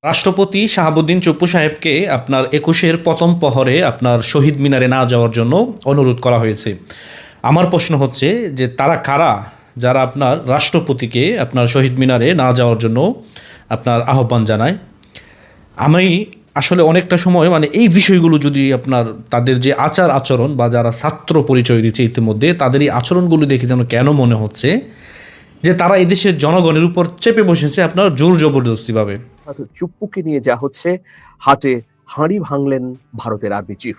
রাষ্ট্রপতি শাহাবুদ্দিন চুপ্পু সাহেবকে আপনার ২১-এর প্রথম প্রহরে আপনার শহীদ মিনারে না যাওয়ার জন্য অনুরোধ করা হয়েছে। আমার প্রশ্ন হচ্ছে যে তারা কারা যারা আপনার রাষ্ট্রপতিকে আপনার শহীদ মিনারে না যাওয়ার জন্য আপনার আহ্বান জানায়। আমি আসলে অনেকটা সময় এই বিষয়গুলো যদি আপনার তাদের যে আচার আচরণ বা যারা ছাত্র পরিচয় দিচ্ছে ইতিমধ্যে তাদের এই আচরণগুলো দেখে যেন কেন মনে হচ্ছে যে তারা এদেশের জনগণের উপর চেপে বসেছে আপনার জোর জবরদস্তিভাবে। চুপ্পুকে নিয়ে যা হচ্ছে, হাটে হাঁড়ি ভাঙলেন ভারতের আর্মি চিফ।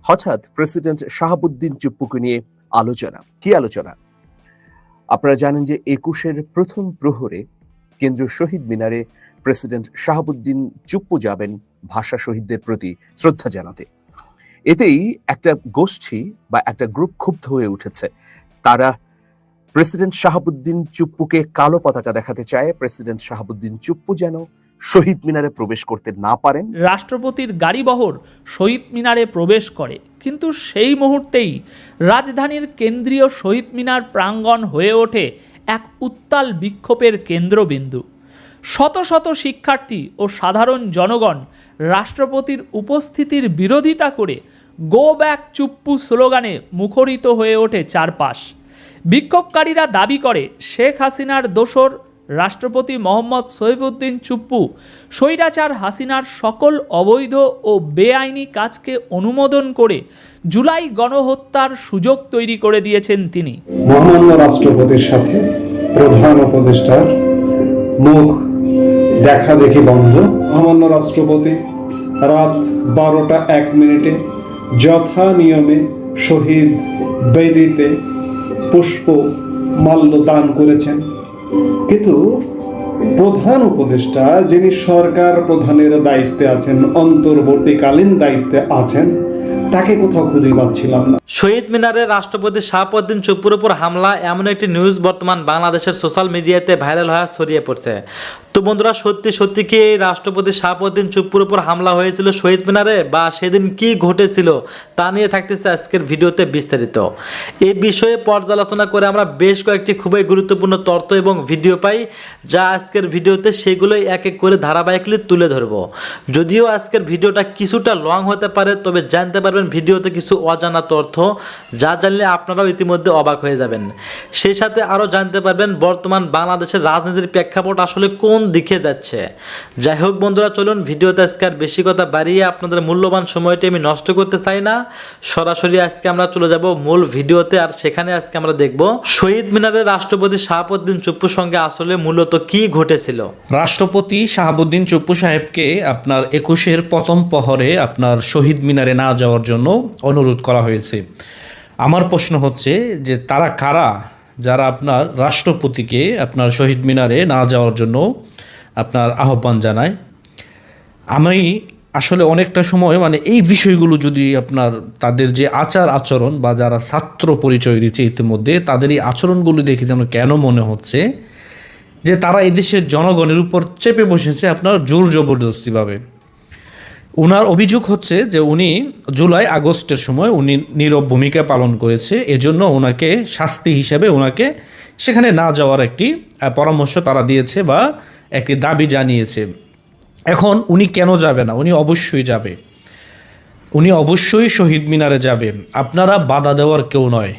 হঠাৎ প্রেসিডেন্ট শাহাবুদ্দিন চুপ্পুকে নিয়ে আলোচনা। কি আলোচনা? আপনারা জানেন যে ২১-এর প্রথম প্রহরে কেন্দ্রীয় শহীদ মিনারে প্রেসিডেন্ট শাহাবুদ্দিন চুপ্পু যাবেন ভাষা শহীদদের প্রতি শ্রদ্ধা জানাতে। এতেই একটা গোষ্ঠী বা একটা গ্রুপ ক্ষুব্ধ হয়ে উঠেছে। তারা প্রেসিডেন্ট শাহাবুদ্দিন চুপ্পুকে কালো পতাকা দেখাতে চায়। প্রেসিডেন্ট শাহাবুদ্দিন চুপ্পু যেন শহীদ মিনারে প্রবেশ করতে না পারেন। রাষ্ট্রপতির গাড়িবহর শহীদ মিনারে প্রবেশ করে, কিন্তু সেই মুহূর্তেই রাজধানীর কেন্দ্রীয় শহীদ মিনার প্রাঙ্গণ হয়ে ওঠে এক উত্তাল বিক্ষোভের কেন্দ্রবিন্দু। শত শত শিক্ষার্থী ও সাধারণ জনগণ রাষ্ট্রপতির উপস্থিতির বিরোধিতা করে গো ব্যাক চুপ্পু স্লোগানে মুখরিত হয়ে ওঠে চারপাশ। বিক্ষোভকারীরা দাবি করে শেখ হাসিনার দোসর রাষ্ট্রপতি মোহাম্মদ শহীদুদ্দিন চুপ্পু স্বৈরাচার হাসিনার সকল অবৈধ ও বেআইনি কাজকে অনুমোদন করে জুলাই গণহত্যার সুযোগ তৈরি করে দিয়েছেন তিনি। মহামান্য রাষ্ট্রপতির সাথে প্রধান উপদেষ্টার মুখ দেখা দেখি বন্ধ। মহামান্য রাষ্ট্রপতি রাত ১২টা ১ মিনিটে যথা নিয়মে শহীদ বেদিতে পুষ্প মাল্য দান করেছেন, কিন্তু প্রধান উপদেষ্টা যিনি সরকার প্রধানের দায়িত্বে আছেন, অন্তর্বর্তীকালীন দায়িত্বে আছেন, তাকে কোথাও খুঁজে পাচ্ছিলাম না। শহীদ মিনারে রাষ্ট্রপতি শাহাবুদ্দিন চুপ্পুর উপর হামলা এমন একটি নিউজ বর্তমান বাংলাদেশের সোশ্যাল মিডিয়াতে ভাইরাল হয়ে ছড়িয়ে পড়ছে। তো বন্ধুরা, সত্যি কি রাষ্ট্রপতি শাহাবুদ্দিন চুপ্পুর উপর হামলা হয়েছিল শহীদ মিনারে, বা সেদিন কি ঘটেছিল তা নিয়ে থাকতেছে আজকের ভিডিওতে বিস্তারিত। এই বিষয়ে পর্যালোচনা করে আমরা বেশ কয়েকটি খুবই গুরুত্বপূর্ণ তথ্য এবং ভিডিও পাই, যা আজকের ভিডিওতে সেগুলোই এক এক করে ধারাবাহিকলি তুলে ধরব। যদিও আজকের ভিডিওটা কিছুটা লং হতে পারে, তবে জানতে পারবেন ভিডিওতে কিছু অজানা তথ্য, যা জানলে আপনারাও ইতিমধ্যে অবাক হয়ে যাবেন। সেই সাথে আরও জানতে পারবেন বর্তমান বাংলাদেশের রাজনীতির প্রেক্ষাপট আসলে কোন দিকে যাচ্ছে। যাই হোক বন্ধুরা, চলুন ভিডিওতে আজকে আর বেশি কথা বাড়িয়ে আপনাদের মূল্যবান সময়টি আমি নষ্ট করতে চাই না। সরাসরি আজকে আমরা চলে যাব মূল ভিডিওতে, আর সেখানে আজকে আমরা দেখব শহীদ মিনারে রাষ্ট্রপতি শাহাবুদ্দিন চুপ্পুর সঙ্গে আসলে মূলত কি ঘটেছিল। রাষ্ট্রপতি শাহাবুদ্দিন চুপ্পু সাহেবকে আপনার ২১-এর প্রথম প্রহরে আপনার শহীদ মিনারে না যাওয়ার জন্য অনুরোধ করা হয়েছে। আমার প্রশ্ন হচ্ছে যে তারা কারা যারা আপনার রাষ্ট্রপতিকে আপনার শহীদ মিনারে না যাওয়ার জন্য আপনার আহ্বান জানায়। আমি আসলে অনেকটা সময় এই বিষয়গুলো যদি আপনার তাদের যে আচার আচরণ বা যারা ছাত্র পরিচয় দিচ্ছে ইতিমধ্যে তাদের এই আচরণগুলো দেখে যেন কেন মনে হচ্ছে যে তারা এদেশের জনগণের উপর চেপে বসেছে আপনার জোর জবরদস্তিভাবে। ওনার অভিযোগ হচ্ছে যে উনি জুলাই আগস্টের সময় উনি নীরব ভূমিকা পালন করেছে, এজন্য ওনাকে শাস্তি হিসেবে ওনাকে সেখানে না যাওয়ার একটি পরামর্শ তারা দিয়েছে বা একটি দাবি জানিয়েছে। এখন উনি কেন যাবে না? উনি অবশ্যই যাবে, উনি অবশ্যই শহীদ মিনারে যাবে। আপনারা বাধা দেওয়ার কেউ নয়,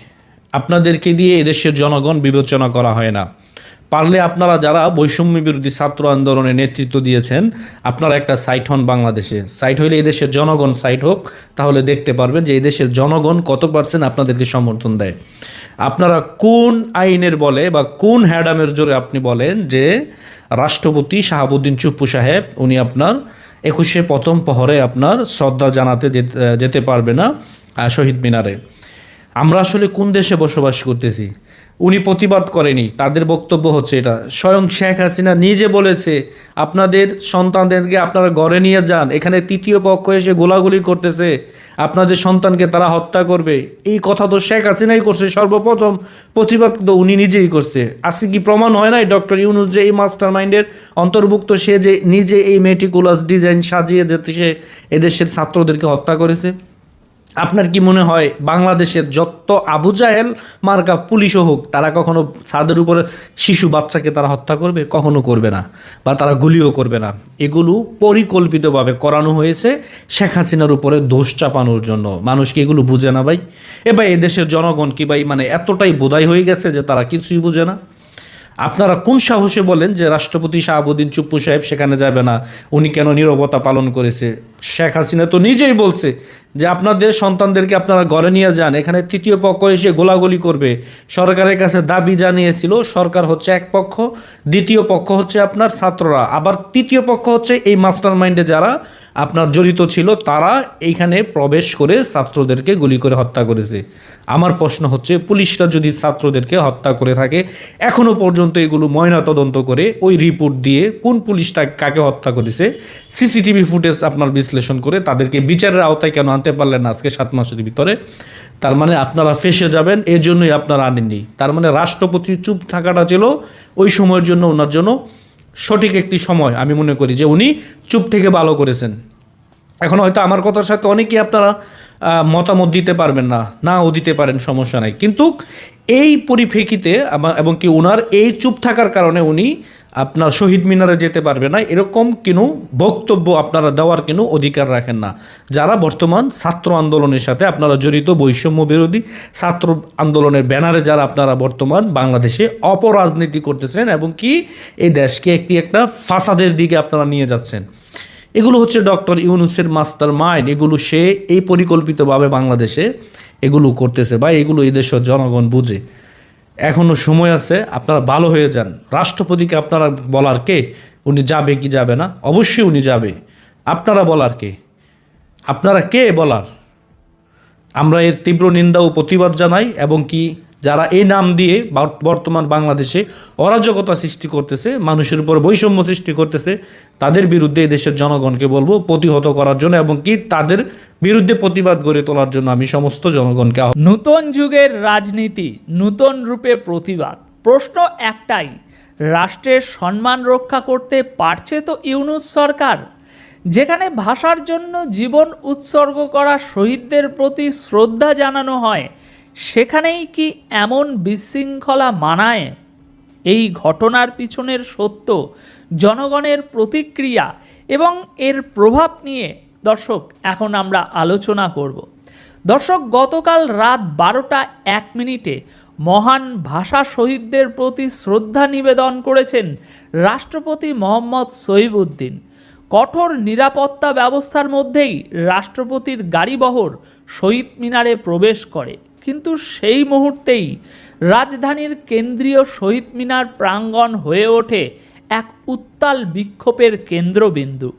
আপনাদেরকে দিয়ে এদেশের জনগণ বিবেচনা করা হয় না। পারলে আপনারা যারা বৈষম্য বিরোধী ছাত্র আন্দোলনে নেতৃত্ব দিয়েছেন, আপনারা একটা সাইট হন বাংলাদেশে। সাইট হইলে এদেশের জনগণ সাইট হোক, তাহলে দেখতে পারবেন যে এদেশের জনগণ কত পার্সেন্ট আপনাদেরকে সমর্থন দেয়। আপনারা কোন আইনের বলে বা কোন হ্যাডামের জোরে আপনি বলেন যে রাষ্ট্রপতি শাহাবুদ্দিন চুপ্পু সাহেব উনি আপনার ২১-এ প্রথম প্রহরে আপনার শ্রদ্ধা জানাতে যেতে পারবে না শহীদ মিনারে? আমরা আসলে কোন দেশে বসবাস করতেছি? উনি প্রতিবাদ করেনি, তাদের বক্তব্য হচ্ছে এটা। স্বয়ং শেখ হাসিনা নিজে বলেছে আপনাদের সন্তানদেরকে আপনারা ঘরে নিয়ে যান, এখানে তৃতীয় পক্ষ এসে গোলাগুলি করতেছে, আপনাদের সন্তানকে তারা হত্যা করবে। এই কথা তো শেখ হাসিনাই করছে, সর্বপ্রথম প্রতিবাদ তো উনি নিজেই করছে। আজকে কি প্রমাণ হয় নাই ডক্টর ইউনূস যে এই মাস্টার মাইন্ডের অন্তর্ভুক্ত, সে যে নিজে এই মেটিকুলাস ডিজাইন সাজিয়ে যেতে সে এদেশের ছাত্রদেরকে হত্যা করেছে? আপনার কি মনে হয় বাংলাদেশের যত আবু জাহেল মার্কা পুলিশও হোক, তারা কখনো ছাদের উপরে শিশু বাচ্চাকে তারা হত্যা করবে? কখনো করবে না, বা তারা গুলিও করবে না। এগুলো পরিকল্পিতভাবে করানো হয়েছে শেখ হাসিনার উপরে দোষ চাপানোর জন্য। মানুষ কি এগুলো বুঝে না ভাই? ভাই এদেশের জনগণ কি ভাই মানে এতটাই বোধাই হয়ে গেছে যে তারা কিছুই বুঝে না? আপনারা কোন সাহসে বলেন যে রাষ্ট্রপতি শাহাবুদ্দিন চুপ্পু সাহেব সেখানে যাবে না? উনি কেন নীরবতা পালন করেছে? শেখ হাসিনা তো নিজেই বলছে যে আপনাদের সন্তানদেরকে আপনারা ঘরে নিয়ে যান, এখানে তৃতীয় পক্ষ এসে গোলাগুলি করবে। সরকারের কাছে দাবি জানিয়েছিল, সরকার হচ্ছে এক পক্ষ, দ্বিতীয় পক্ষ হচ্ছে আপনার ছাত্ররা, আবার তৃতীয় পক্ষ হচ্ছে এই মাস্টার মাইন্ডে যারা আপনার জড়িত ছিল, তারা এইখানে প্রবেশ করে ছাত্রদেরকে গুলি করে হত্যা করেছে। আমার প্রশ্ন হচ্ছে, পুলিশরা যদি ছাত্রদেরকে হত্যা করে থাকে, এখনও পর্যন্ত এগুলো ময়না তদন্ত করে ওই রিপোর্ট দিয়ে কোন পুলিশটা কাকে হত্যা করেছে, সিসিটিভি ফুটেজ আপনার বিশ্লেষণ করে তাদেরকে বিচারের আওতায় কেন আনতে পারলেন না আজকে 7 মাসের ভিতরে? তার মানে আপনারা ফেঁসে যাবেন, এই জন্যই আপনারা আনেননি। তার মানে রাষ্ট্রপতি চুপ থাকাটা ছিল ওই সময়ের জন্য ওনার জন্য সঠিক একটি সময়। আমি মনে করি যে উনি চুপ থেকে ভালো করেছেন। এখন হয়তো আমার কথার সাথে অনেকেই আপনারা মতামত দিতে পারবেন না, নাও দিতে পারেন, সমস্যা নাই। কিন্তু এই পরিপ্রেক্ষিতে এবং কি ওনার এই চুপ থাকার কারণে উনি আপনার শহীদ মিনারে যেতে পারবে না, এরকম কোনো বক্তব্য আপনারা দেওয়ার কোনো অধিকার রাখেন না। যারা বর্তমান ছাত্র আন্দোলনের সাথে আপনারা জড়িত, বৈষম্য বিরোধী ছাত্র আন্দোলনের ব্যানারে যারা আপনারা বর্তমান বাংলাদেশে অপরাজনীতি করতেছেন এবং কি এই দেশকে একটা ফাসাদের দিকে আপনারা নিয়ে যাচ্ছেন, এগুলো হচ্ছে ডক্টর ইউনূসের মাস্টার মাইন্ড। এগুলো সে এই পরিকল্পিতভাবে বাংলাদেশে এগুলো করতেছে বা এগুলো এই দেশের জনগণ বুঝে। এখনও সময় আছে, আপনারা ভালো হয়ে যান। রাষ্ট্রপতিকে আপনারা বলার কে? উনি যাবে কি যাবে না? অবশ্যই উনি যাবে। আপনারা বলার কে? আপনারা কে বলার? আমরা এর তীব্র নিন্দা ও প্রতিবাদ জানাই এবং কি যারা এই নাম দিয়ে বর্তমান বাংলাদেশে অরাজকতা সৃষ্টি করতেছে, মানুষের উপর বৈষম্য সৃষ্টি করতেছে, তাদের বিরুদ্ধে এই দেশের জনগণকে বলবো প্রতিহত করার জন্য এবং কি তাদের বিরুদ্ধে প্রতিবাদ গড়ে তোলার জন্য আমি সমস্ত জনগণকে নূতন যুগের রাজনীতি, নূতন রূপে প্রতিবাদ। প্রশ্ন একটাই, রাষ্ট্রের সম্মান রক্ষা করতে পারছে তো ইউনূস সরকার? যেখানে ভাষার জন্য জীবন উৎসর্গ করা শহীদদের প্রতি শ্রদ্ধা জানানো হয়, সেখানেই কি এমন বিশৃঙ্খলা মানায়? এই ঘটনার পিছনের সত্য, জনগণের প্রতিক্রিয়া এবং এর প্রভাব নিয়ে দর্শক এখন আমরা আলোচনা করব। দর্শক, গতকাল রাত 12:01 মহান ভাষা শহীদদের প্রতি শ্রদ্ধা নিবেদন করেছেন রাষ্ট্রপতি মোহাম্মদ শহীবুদ্দিন। কঠোর নিরাপত্তা ব্যবস্থার মধ্যেই রাষ্ট্রপতির গাড়িবহর শহীদ মিনারে প্রবেশ করে, কিন্তু সেই মুহূর্তেই রাজধানীর কেন্দ্রীয় শহীদ মিনার প্রাঙ্গণ হয়ে ওঠে এক উত্তাল বিক্ষোভের কেন্দ্রবিন্দু।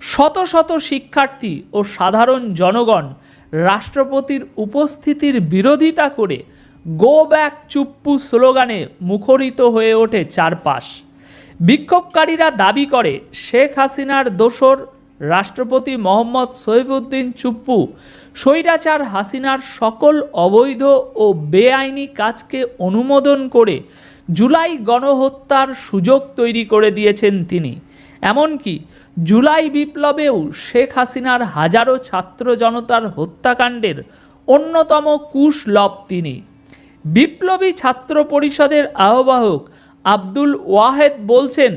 শত শত শিক্ষার্থী ও সাধারণ জনগণ রাষ্ট্রপতির উপস্থিতির বিরোধিতা করে গো ব্যাক চুপ্পু স্লোগানে মুখরিত হয়ে ওঠে চারপাশ। বিক্ষোভকারীরা দাবি করে শেখ হাসিনার দোসর রাষ্ট্রপতি মোহাম্মদ শহীবুদ্দিন চুপ্পু স্বৈরাচার হাসিনার সকল অবৈধ ও বেআইনি কাজকে অনুমোদন করে জুলাই গণহত্যার সুযোগ তৈরি করে দিয়েছেন তিনি। এমনকি জুলাই বিপ্লবেও শেখ হাসিনার হাজারো ছাত্র জনতার হত্যাকাণ্ডের অন্যতম কুশলভ তিনি। বিপ্লবী ছাত্র পরিষদের আহ্বায়ক আব্দুল ওয়াহেদ বলছেন,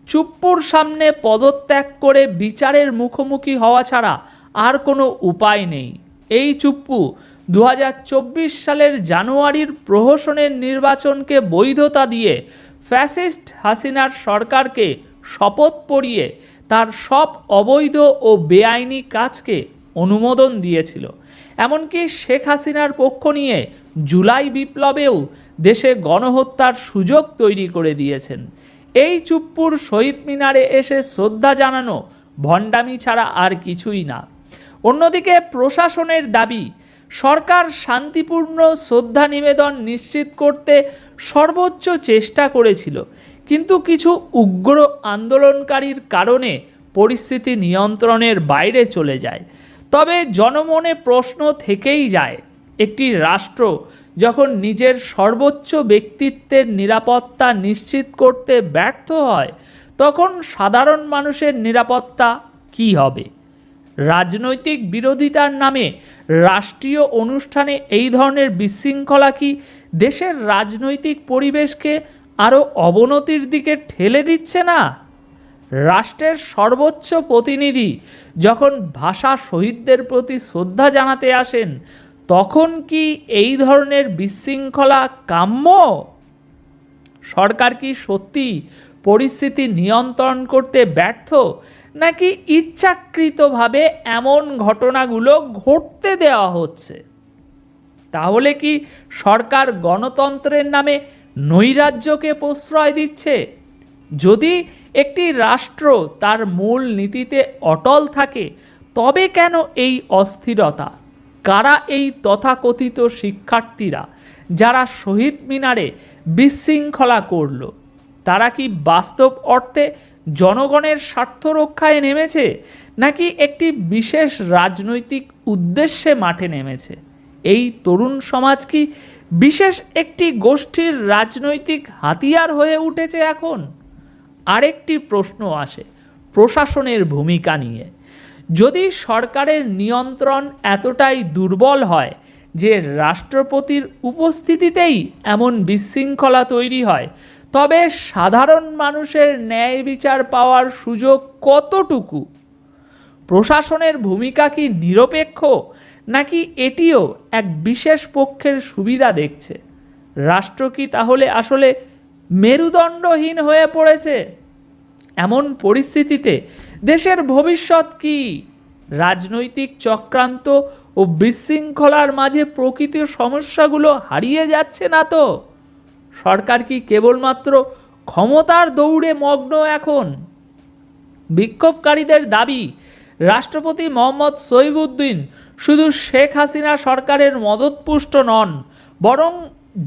চুপ্পুর সামনে পদত্যাগ করে বিচারের মুখোমুখি হওয়া ছাড়া আর কোনো উপায় নেই। এই চুপ্পু 2024 সালের জানুয়ারির প্রহসনের নির্বাচনকে বৈধতা দিয়ে ফ্যাসিস্ট হাসিনার সরকারকে শপথ পড়িয়ে তার সব অবৈধ ও বেআইনি কাজকে অনুমোদন দিয়েছিল। এমনকি শেখ হাসিনার পক্ষ নিয়ে জুলাই বিপ্লবেও দেশে গণহত্যার সুযোগ তৈরি করে দিয়েছেন। এই চুপ্পুর শহীদ মিনারে এসে শ্রদ্ধা জানানো ভণ্ডামি ছাড়া আর কিছুই না। অন্যদিকে প্রশাসনের দাবি, সরকার শান্তিপূর্ণ শ্রদ্ধা নিবেদন নিশ্চিত করতে সর্বোচ্চ চেষ্টা করেছিল, কিন্তু কিছু উগ্র আন্দোলনকারীর কারণে পরিস্থিতি নিয়ন্ত্রণের বাইরে চলে যায়। তবে জনমনে প্রশ্ন থেকেই যায়, একটি রাষ্ট্র যখন নিজের সর্বোচ্চ ব্যক্তিত্বের নিরাপত্তা নিশ্চিত করতে ব্যর্থ হয়, তখন সাধারণ মানুষের নিরাপত্তা কী হবে? রাজনৈতিক বিরোধিতার নামে রাষ্ট্রীয় অনুষ্ঠানে এই ধরনের বিশৃঙ্খলা কি দেশের রাজনৈতিক পরিবেশকে আরও অবনতির দিকে ঠেলে দিচ্ছে না? রাষ্ট্রের সর্বোচ্চ প্রতিনিধি যখন ভাষা শহীদদের প্রতি শ্রদ্ধা জানাতে আসেন, তখন কি এই ধরনের বিশৃঙ্খলা কাম্য? সরকার কি সত্যি পরিস্থিতি নিয়ন্ত্রণ করতে ব্যর্থ, নাকি ইচ্ছাকৃতভাবে এমন ঘটনাগুলো ঘটতে দেওয়া হচ্ছে? তাহলে কি সরকার গণতন্ত্রের নামে নৈরাজ্যকে প্রশ্রয় দিচ্ছে? যদি একটি রাষ্ট্র তার মূল নীতিতে অটল থাকে, তবে কেন এই অস্থিরতা? কারা এই তথাকথিত শিক্ষার্থীরা যারা শহীদ মিনারে বিশৃঙ্খলা করল? তারা কি বাস্তব অর্থে জনগণের স্বার্থ রক্ষায় নেমেছে, নাকি একটি বিশেষ রাজনৈতিক উদ্দেশ্যে মাঠে নেমেছে? এই তরুণ সমাজ কি বিশেষ একটি গোষ্ঠীর রাজনৈতিক হাতিয়ার হয়ে উঠেছে এখন? আরেকটি প্রশ্ন আসে প্রশাসনের ভূমিকা নিয়ে। যদি সরকারের নিয়ন্ত্রণ এতটাই দুর্বল হয় যে রাষ্ট্রপতির উপস্থিতিতেই এমন বিশৃঙ্খলা তৈরি হয়, তবে সাধারণ মানুষের ন্যায় বিচার পাওয়ার সুযোগ কতটুকু? প্রশাসনের ভূমিকা কি নিরপেক্ষ, নাকি এটিও এক বিশেষ পক্ষের সুবিধা দেখছে? রাষ্ট্র কি তাহলে আসলে মেরুদণ্ডহীন হয়ে পড়েছে? এমন পরিস্থিতিতে দেশের ভবিষ্যৎ কি? রাজনৈতিক চক্রান্ত ও বিশৃঙ্খলার মাঝে প্রকৃত সমস্যাগুলো হারিয়ে যাচ্ছে না তো? সরকার কি কেবলমাত্র ক্ষমতার দৌড়ে মগ্ন এখন? বিক্ষোভকারীদের দাবি, রাষ্ট্রপতি মোহাম্মদ সইফুদ্দিন শুধু শেখ হাসিনা সরকারের মদতপুষ্ট নন, বরং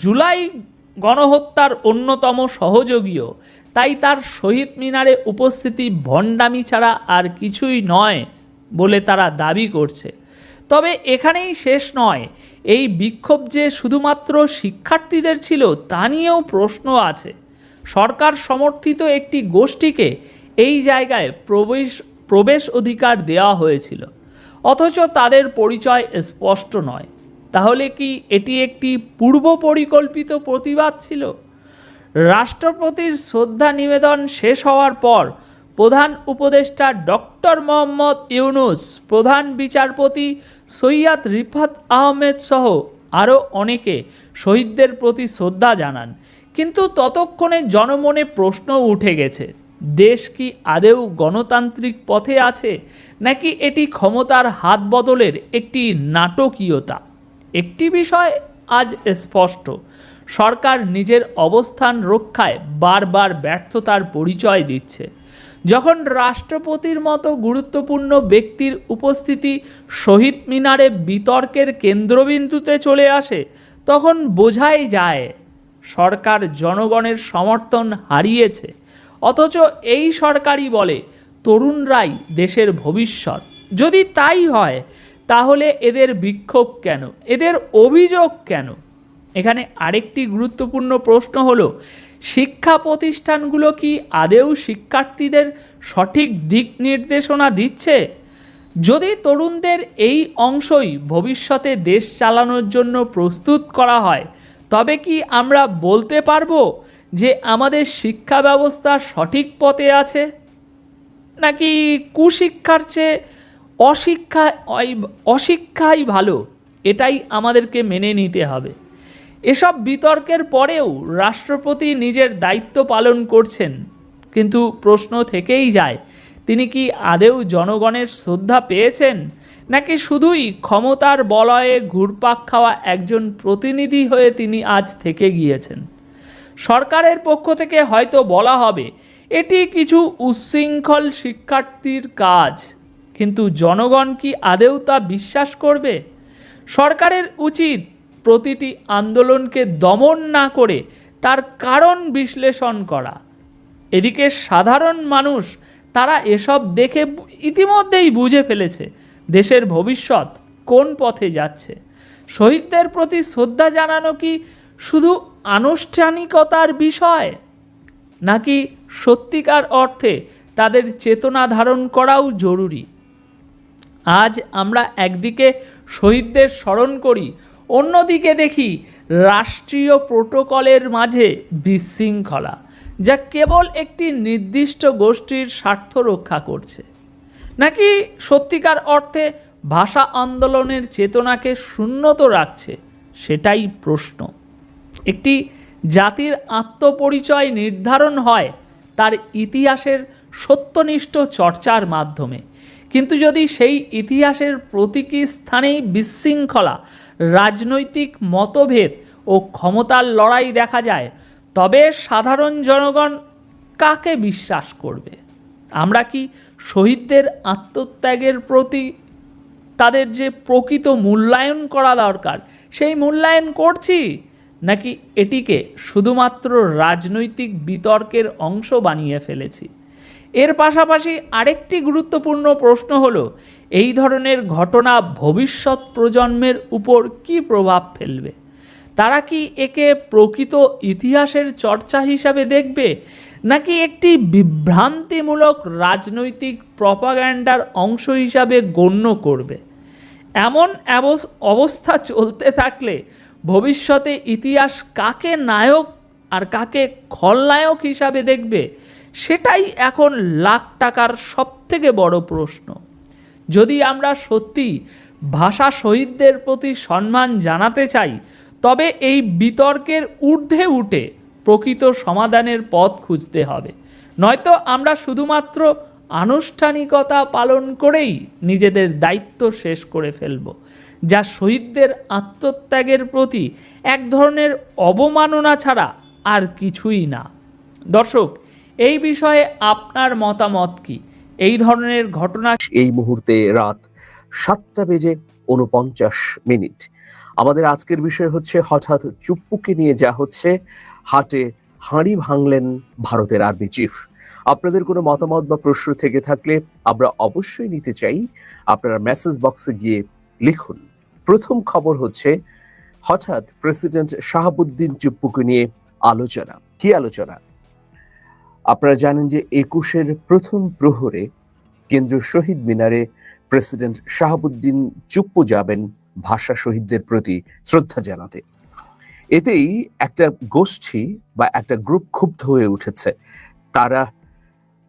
জুলাই গণহত্যার অন্যতম সহযোগীও। তাই তার শহীদ মিনারে উপস্থিতি ভণ্ডামি ছাড়া আর কিছুই নয় বলে তারা দাবি করছে। তবে এখানেই শেষ নয়। এই বিক্ষোভ যে শুধুমাত্র শিক্ষার্থীদের ছিল তা নিয়েও প্রশ্ন আছে। সরকার সমর্থিত একটি গোষ্ঠীকে এই জায়গায় প্রবেশ অধিকার দেওয়া হয়েছিল, অথচ তাদের পরিচয় স্পষ্ট নয়। তাহলে কি এটি একটি পূর্ব পরিকল্পিত প্রতিবাদ ছিল? রাষ্ট্রপতির শ্রদ্ধা নিবেদন শেষ হওয়ার পর প্রধান উপদেষ্টা ডক্টর মোহাম্মদ ইউনূস, প্রধান বিচারপতি সৈয়দ রিফাত আহমেদ সহ আরও অনেকে শহীদদের প্রতি শ্রদ্ধা জানান। কিন্তু ততক্ষণে জনমনে প্রশ্ন উঠে গেছে, দেশ কি আদৌ গণতান্ত্রিক পথে আছে, নাকি এটি ক্ষমতার হাত বদলের একটি নাটকীয়তা? একটি বিষয় আজ স্পষ্ট, সরকার নিজের অবস্থান রক্ষায় বারবার ব্যর্থতার পরিচয় দিচ্ছে। যখন রাষ্ট্রপতির মতো গুরুত্বপূর্ণ ব্যক্তির উপস্থিতি শহীদ মিনারে বিতর্কের কেন্দ্রবিন্দুতে চলে আসে, তখন বোঝাই যায় সরকার জনগণের সমর্থন হারিয়েছে। অথচ এই সরকারই বলে তরুণরাই দেশের ভবিষ্যৎ। যদি তাই হয়, তাহলে এদের বিক্ষোভ কেন, এদের অভিযোগ কেন? এখানে আরেকটি গুরুত্বপূর্ণ প্রশ্ন হলো, শিক্ষা প্রতিষ্ঠানগুলো কি আদৌ শিক্ষার্থীদের সঠিক দিক নির্দেশনা দিচ্ছে? যদি তরুণদের এই অংশই ভবিষ্যতে দেশ চালানোর জন্য প্রস্তুত করা হয়, তবে কি আমরা বলতে পারবো যে আমাদের শিক্ষা ব্যবস্থা সঠিক পথে আছে? নাকি কুশিক্ষার চেয়ে অশিক্ষাই ভালো, এটাই আমাদেরকে মেনে নিতে হবে? এসব বিতর্কের পরেও রাষ্ট্রপতি নিজের দায়িত্ব পালন করছেন, কিন্তু প্রশ্ন থেকেই যায়, তিনি কি আদৌ জনগণের শ্রদ্ধা পেয়েছেন, নাকি শুধুই ক্ষমতার বলয়ে ঘুরপাক খাওয়া একজন প্রতিনিধি হয়ে তিনি আজ থেকে গিয়েছেন? সরকারের পক্ষ থেকে হয়তো বলা হবে এটি কিছু উচ্ছৃঙ্খল শিক্ষার্থীর কাজ, কিন্তু জনগণ কি আদৌ তা বিশ্বাস করবে? সরকারের উচিত প্রতিটি আন্দোলনকে দমন না করে তার কারণ বিশ্লেষণ করা। এদিকে সাধারণ মানুষ, তারা এসব দেখে ইতিমধ্যেই বুঝে ফেলেছে দেশের ভবিষ্যৎ কোন পথে যাচ্ছে। শহীদদের প্রতি শ্রদ্ধা জানানো কি শুধু আনুষ্ঠানিকতার বিষয়, নাকি সত্যিকার অর্থে তাদের চেতনা ধারণ করাও জরুরি? আজ আমরা একদিকে শহীদদের স্মরণ করি, অন্যদিকে দেখি রাষ্ট্রীয় প্রোটোকলের মাঝে বিশৃঙ্খলা, যা কেবল একটি নির্দিষ্ট গোষ্ঠীর স্বার্থ রক্ষা করছে, নাকি সত্যিকার অর্থে ভাষা আন্দোলনের চেতনাকে শূন্যত রাখছে, সেটাই প্রশ্ন। একটি জাতির আত্মপরিচয় নির্ধারণ হয় তার ইতিহাসের সত্যনিষ্ঠ চর্চার মাধ্যমে, কিন্তু যদি সেই ইতিহাসের প্রতীকী স্থানেই বিশৃঙ্খলা, রাজনৈতিক মতভেদ ও ক্ষমতার লড়াই দেখা যায়, তবে সাধারণ জনগণ কাকে বিশ্বাস করবে? আমরা কি শহীদদের আত্মত্যাগের প্রতি তাদের যে প্রকৃত মূল্যায়ন করা দরকার সেই মূল্যায়ন করছি, নাকি এটিকে শুধুমাত্র রাজনৈতিক বিতর্কের অংশ বানিয়ে ফেলেছি? এর পাশাপাশি আরেকটি গুরুত্বপূর্ণ প্রশ্ন হলো, এই ধরনের ঘটনা ভবিষ্যৎ প্রজন্মের উপর কী প্রভাব ফেলবে? তারা কি একে প্রকৃত ইতিহাসের চর্চা হিসাবে দেখবে, নাকি একটি বিভ্রান্তিমূলক রাজনৈতিক প্রপাগ্যান্ডার অংশ হিসাবে গণ্য করবে? এমন অবস্থা চলতে থাকলে ভবিষ্যতে ইতিহাস কাকে নায়ক আর কাকে খলনায়ক হিসাবে দেখবে, সেটাই এখন লাখ টাকার সবথেকে বড় প্রশ্ন। যদি আমরা সত্যি ভাষা শহীদদের প্রতি সম্মান জানাতে চাই, তবে এই বিতর্কের ঊর্ধ্বে উঠে প্রকৃত সমাধানের পথ খুঁজতে হবে। নয়তো আমরা শুধুমাত্র আনুষ্ঠানিকতা পালন করেই নিজেদের দায়িত্ব শেষ করে ফেলব, যা শহীদদের আত্মত্যাগের প্রতি এক ধরনের অবমাননা ছাড়া আর কিছুই না। দর্শক, এই বিষয়ে আপনার মতামত কি? এই ধরনের ঘটনা এই মুহূর্তে রাত 7:49। আমাদের আজকের বিষয় হচ্ছে, হঠাৎ চুপ্পুকে নিয়ে যা হচ্ছে, হাটে হাঁড়ি ভাঙলেন ভারতের আর্মি চিফ। আপনাদের কোনো মতামত বা প্রশ্ন থেকে থাকলে আমরা অবশ্যই নিতে চাই, আপনারা মেসেজ বক্সে গিয়ে লিখুন। প্রথম খবর হচ্ছে, হঠাৎ প্রেসিডেন্ট শাহাবুদ্দিন চুপ্পুকে নিয়ে আলোচনা। কি আলোচনা? আপনারা জানেন যে 21-এর প্রথম প্রহরে কেন্দ্রীয় শহীদ মিনারে প্রেসিডেন্ট শাহাবুদ্দিন চুপ্পু যাবেন ভাষা শহীদদের প্রতি শ্রদ্ধা জানাতে। এতেই একটা গোষ্ঠী বা একটা গ্রুপ ক্ষুব্ধ হয়ে উঠেছে। তারা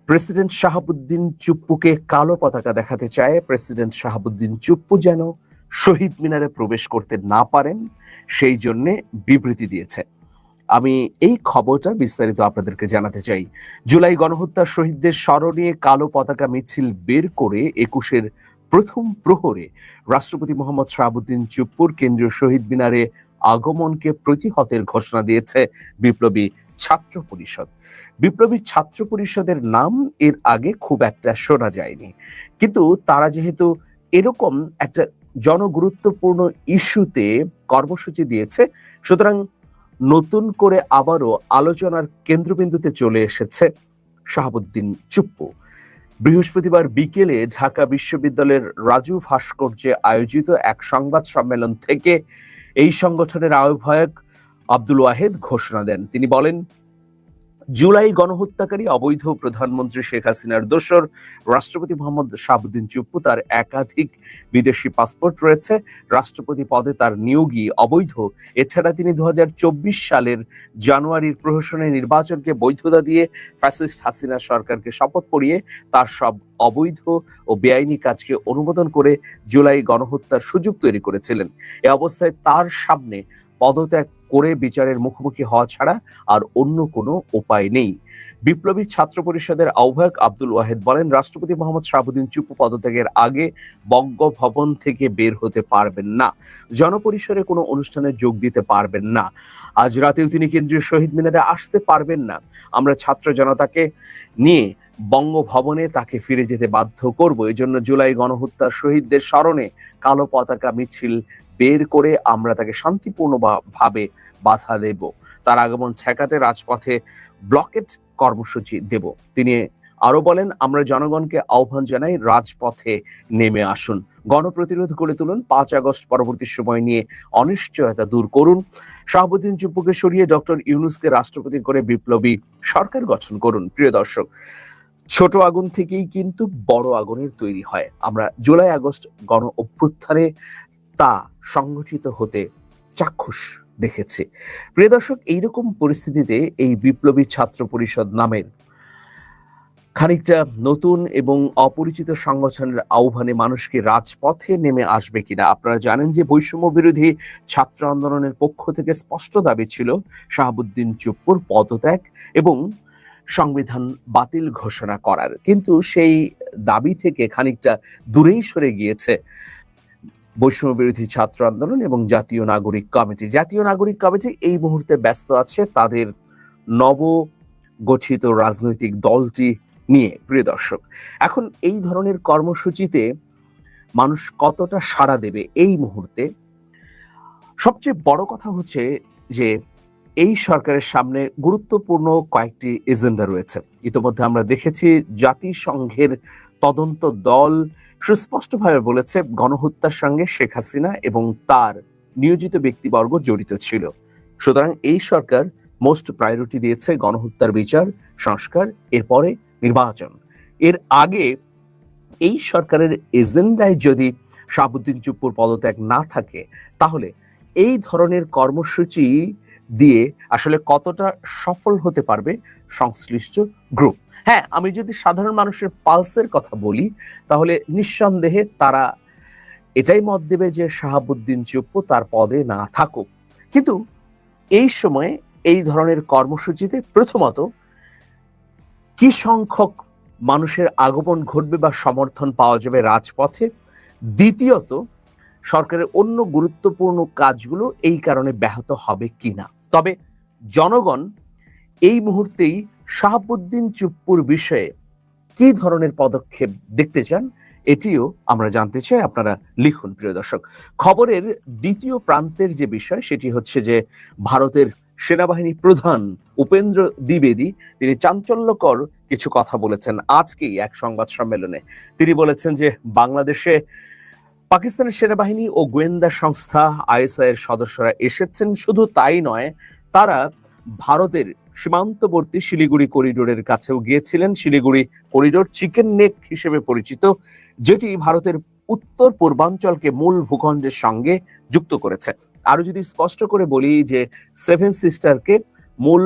প্রেসিডেন্ট শাহাবুদ্দিন চুপ্পুকে কালো পতাকা দেখাতে চায়। প্রেসিডেন্ট শাহাবুদ্দিন চুপ্পু যেন শহীদ মিনারে প্রবেশ করতে না পারেন, সেই জন্যে বিবৃতি দিয়েছে। আমি এই খবরটা বিস্তারিত আপনাদেরকে জানাতে চাই। জুলাই গণহত্যার শহীদদের স্মরণে কালো পতাকা মিছিল বের করে 21-এর প্রথম প্রহরে রাষ্ট্রপতি মোহাম্মদ শাহাবুদ্দিন চুপ্পুর কেন্দ্রীয় শহীদ মিনারে আগমনকে প্রতিহতের ঘোষণা দিয়েছে বিপ্লবী ছাত্র পরিষদ। বিপ্লবী ছাত্র পরিষদের নাম এর আগে খুব একটা শোনা যায়নি, কিন্তু তারা যেহেতু এরকম একটা জনগুরুত্বপূর্ণ ইস্যুতে কর্মসূচি দিয়েছে, সুতরাং নতুন করে আবারও আলোচনার কেন্দ্রবিন্দুতে চলে এসেছে শাহাবুদ্দিন চুপ্পু। বৃহস্পতিবার বিকেলে ঢাকা বিশ্ববিদ্যালয়ের রাজু ভাস্কর্যে আয়োজিত এক সংবাদ সম্মেলন থেকে এই সংগঠনের আহ্বায়ক আব্দুল ওয়াহেদ ঘোষণা দেন। তিনি বলেন, জুলাই গণহত্যাকারী অবৈধ প্রধানমন্ত্রী শেখ হাসিনার দোসর রাষ্ট্রপতি মোহাম্মদ শাহাবুদ্দিন চুপ্পু, তার একাধিক বিদেশি পাসপোর্ট রয়েছে, রাষ্ট্রপতি পদে তার নিয়োগই অবৈধ। এছাড়া তিনি 2024 সালের জানুয়ারির প্রহসনের নির্বাচনকে বৈধতা দিয়ে ফ্যাসিস্ট হাসিনা সরকারকে শপথ পড়িয়ে তার সব অবৈধ ও বেআইনি কাজকে অনুমোদন করে জুলাই গণহত্যার সুযোগ তৈরি করেছিলেন। এ অবস্থায় তার সামনে পদত্যাগ করে বিচারের মুখোমুখি হওয়া ছাড়া আর অন্য কোনো উপায় নেই। বিপ্লবী ছাত্র পরিষদের আহ্বায়ক আব্দুল ওয়াহেদ বলেন, রাষ্ট্রপতি মোহাম্মদ শাহাবুদ্দিন চুপ্পু পদত্যাগের আগে বঙ্গভবন থেকে বের হতে পারবেন না, জনপরিসরে কোনো অনুষ্ঠানে যোগ দিতে পারবেন না, আজ রাতেও তিনি কেন্দ্রীয় শহীদ মিনারে আসতে পারবেন না। আমরা ছাত্র জনতাকে নিয়ে বঙ্গভবনে তাকে ফিরে যেতে বাধ্য করব। এজন্য জুলাই গণহত্যার শহীদদের স্মরণে কালো পতাকা মিছিল বের করে আমরা তাকে শান্তিপূর্ণ ভাবে বাধা দেব। তার আগমন ঠেকাতে রাজপথে ব্লকেট কর্মসূচি দেব। তিনি আরো বলেন, আমরা জনগণকে আহ্বান জানাই, রাজপথে নেমে আসুন, গণপ্রতিরোধ গড়ে তুলুন, 5 আগস্ট পরবর্তী সময় নিয়ে অনিশ্চয়তা দূর করুন, শাহাবুদ্দিন চুপ্পুকে সরিয়ে ডক্টর ইউনূসকে রাষ্ট্রপতি করে বিপ্লবী সরকার গঠন করুন। প্রিয় দর্শক, ছোট আগুন থেকেই কিন্তু বড় আগুনের তৈরি হয়। আমরা জুলাই আগস্ট গণ অভ্যুত্থানে তা সংগঠিত হতে চাক্ষুষ দেখেছি। প্রিয় দর্শক, এইরকম পরিস্থিতিতে এই বিপ্লবী ছাত্র পরিষদ নামের খানিকটা নতুন এবং অপরিচিত সংগঠনের আহ্বানে মানুষকে রাজপথে নেমে আসবে কিনা? আপনারা জানেন যে বৈষম্য বিরোধী ছাত্র আন্দোলনের পক্ষ থেকে স্পষ্ট দাবি ছিল শাহাবুদ্দিন চুপ্পুর পদত্যাগ এবং সংবিধান বাতিল ঘোষণা করার। কিন্তু সেই দাবি থেকে খানিকটা দূরেই সরে গিয়েছে বৈষম্য বিরোধী ছাত্র আন্দোলন এবং জাতীয় নাগরিক কমিটি। জাতীয় নাগরিক কমিটি এই মুহূর্তে ব্যস্ত আছে তাদের নব গঠিত রাজনৈতিক দলটি নিয়ে। প্রিয় দর্শক, এখন এই ধরনের কর্মসূচিতে মানুষ কতটা সাড়া দেবে এই মুহূর্তে? সবচেয়ে বড় কথা হচ্ছে যে এই সরকারের সামনে গুরুত্বপূর্ণ কয়েকটি এজেন্ডা রয়েছে। ইতোমধ্যে আমরা দেখেছি জাতিসংঘের তদন্ত দল সুস্পষ্টভাবে বলেছে গণহত্যার সঙ্গে শেখ হাসিনা এবং তার নিয়োজিত ব্যক্তিবর্গ জড়িত ছিল। সুতরাং এই সরকার মোস্ট প্রায়োরিটি দিয়েছে গণহত্যার বিচার, সংস্কার, এরপরে নির্বাচন। এর আগে এই সরকারের এজেন্ডায় যদি শাহাবুদ্দিন চুপ্পুর পদত্যাগ না থাকে, তাহলে এই ধরনের কর্মসূচি দিয়ে আসলে কতটা সফল হতে পারবে সংশ্লিষ্ট গ্রুপ? হ্যাঁ, আমি যদি সাধারণ মানুষের পালসের কথা বলি, তাহলে নিঃসন্দেহে তারা এটাই মত দেবে যে শাহাবুদ্দিন চুপ্পু তার পদে না থাকুক। কিন্তু এই সময়ে এই ধরনের কর্মসূচিতে প্রথমত কি সংখ্যক মানুষের আগমন ঘটবে বা সমর্থন পাওয়া যাবে রাজপথে, দ্বিতীয়ত সরকারের অন্য গুরুত্বপূর্ণ কাজগুলো এই কারণে ব্যাহত হবে কিনা। তবে জনগণ এই মুহূর্তেই শাহাবুদ্দিন চুপ্পুর বিষয়ে কি ধরনের পদক্ষেপ দেখতে চান, এটিও আমরা জানতে চাই। আপনারা লিখুন প্রিয় দর্শক। খবরের দ্বিতীয় প্রান্তের যে বিষয় সেটি হচ্ছে যে ভারতের সেনাবাহিনী প্রধান উপেন্দ্র দ্বিবেদী তিনি চাঞ্চল্যকর কিছু কথা বলেছেন আজকেই এক সংবাদ সম্মেলনে। তিনি বলেছেন যে বাংলাদেশে পাকিস্তানের সেনাবাহিনী ও গোয়েন্দা সংস্থা আইএসআই এর সদস্যরা এসেছেন, শুধু তাই নয়, তারা ভারতের সীমান্তবর্তী শিলিগুড়ি করিডোরের কাছেও গিয়েছিলেন। শিলিগুড়ি করিডোর চিকেন নেক হিসেবে পরিচিত, যেটি ভারতের উত্তর পূর্বাঞ্চলকে মূল ভূখণ্ডের সঙ্গে যুক্ত করেছে। আরো যদি স্পষ্ট করে বলি যে সেভেন সিস্টারকে মূল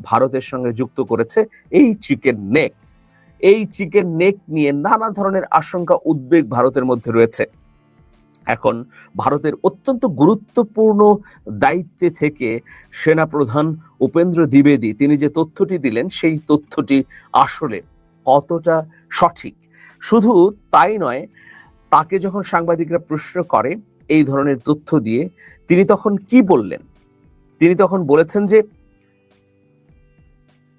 ভারতের সঙ্গে যুক্ত করেছে এই চিকেন নেক। এই চিকেন নেক নিয়ে নানা ধরনের আশঙ্কা উদ্বেগ ভারতের মধ্যে রয়েছে। এখন ভারতের অত্যন্ত গুরুত্বপূর্ণ দায়িত্বে থেকে সেনাপ্রধান উপেন্দ্র দ্বিবেদী তিনি যে তথ্যটি দিলেন সেই তথ্যটি আসলে কতটা সঠিক? শুধু তাই নয়, তাকে যখন সাংবাদিকরা প্রশ্ন করে এই ধরনের তথ্য দিয়ে, তিনি তখন কি বললেন? তিনি তখন বলেছেন যে